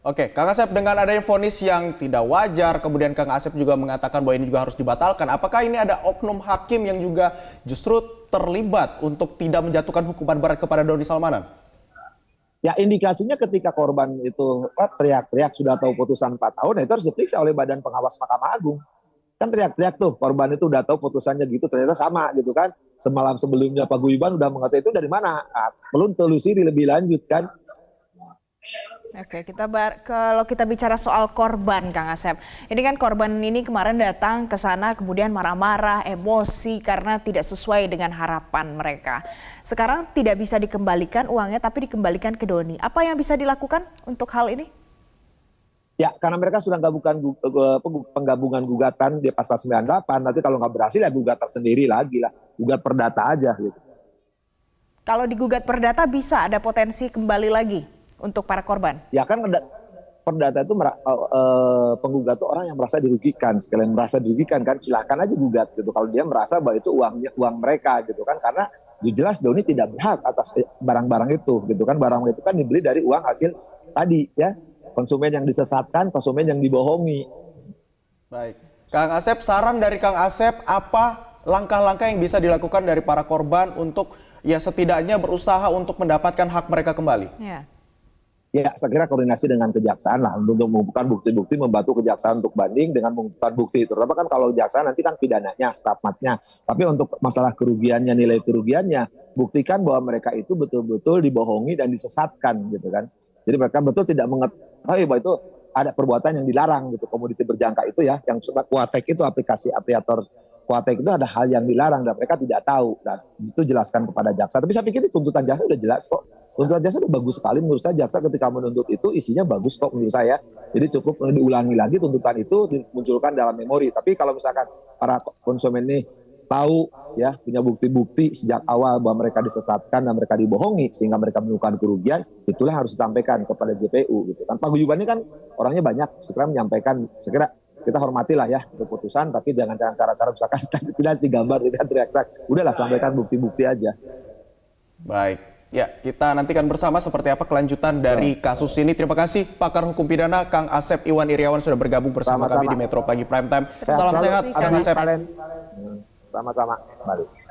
Oke, Kang Asep, dengan adanya vonis yang tidak wajar, kemudian Kang Asep juga mengatakan bahwa ini juga harus dibatalkan. Apakah ini ada oknum hakim yang juga justru terlibat untuk tidak menjatuhkan hukuman berat kepada Doni Salmanan? Ya indikasinya ketika korban itu teriak-teriak sudah tahu putusan 4 tahun, ya itu harus diperiksa oleh Badan Pengawas Mahkamah Agung. Kan teriak-teriak tuh, korban itu udah tahu putusannya gitu, ternyata sama gitu kan. Semalam sebelumnya Pak Guyuban udah mengatakan itu dari mana? Nah, perlu telusuri lebih lanjut kan. Oke, kalau kita bicara soal korban, Kang Asep. Ini kan korban ini kemarin datang ke sana kemudian marah-marah, emosi karena tidak sesuai dengan harapan mereka. Sekarang tidak bisa dikembalikan uangnya tapi dikembalikan ke Doni. Apa yang bisa dilakukan untuk hal ini? Ya, karena mereka sudah penggabungan gugatan di pasal 98, nanti kalau nggak berhasil ya gugat tersendiri lagi lah. Gugat perdata aja gitu. Kalau digugat perdata bisa ada potensi kembali lagi untuk para korban? Ya kan perdata itu penggugat itu orang yang merasa dirugikan. Sekalian merasa dirugikan kan silakan aja gugat gitu. Kalau dia merasa bahwa itu uang mereka gitu kan, karena jelas Doni tidak berhak atas barang-barang itu gitu kan. Barang itu kan dibeli dari uang hasil tadi ya. Konsumen yang disesatkan, konsumen yang dibohongi. Baik, Kang Asep, saran dari Kang Asep apa langkah-langkah yang bisa dilakukan dari para korban untuk ya setidaknya berusaha untuk mendapatkan hak mereka kembali? Ya, saya kira koordinasi dengan kejaksaan lah untuk mengumpulkan bukti-bukti, membantu kejaksaan untuk banding dengan mengumpulkan bukti. Terutama kan kalau kejaksaan nanti kan pidananya, stafmatnya. Tapi untuk masalah kerugiannya, nilai kerugiannya, buktikan bahwa mereka itu betul-betul dibohongi dan disesatkan gitu kan. Jadi mereka betul tidak mengetahui bahwa itu ada perbuatan yang dilarang gitu. Komoditi berjangka itu ya, yang Kuatek itu aplikasi apriator Kuatek itu ada hal yang dilarang dan mereka tidak tahu. Dan itu jelaskan kepada jaksa. Tapi saya pikir tuntutan jaksa sudah jelas kok. Tuntutan jaksa sudah bagus sekali menurut saya. Jaksa ketika menuntut itu isinya bagus kok menurut saya. Jadi cukup diulangi lagi tuntutan itu dimunculkan dalam memori. Tapi kalau misalkan para konsumen ini tahu ya punya bukti-bukti sejak awal bahwa mereka disesatkan dan mereka dibohongi sehingga mereka menemukan kerugian, itulah harus disampaikan kepada JPU gitu kan. Pak Guyuban ini kan orangnya banyak, segera menyampaikan, segera kita hormatilah ya keputusan, tapi jangan cara-cara misalkan tidak digambar, tidak teriak-teriak, udahlah sampaikan bukti-bukti aja. Baik, ya kita nantikan bersama seperti apa kelanjutan dari kasus ini. Terima kasih pakar hukum pidana Kang Asep Iwan Iryawan sudah bergabung bersama kami di Metro Pagi Prime Time. Salam sehat Kang Asep. Sama-sama, kembali.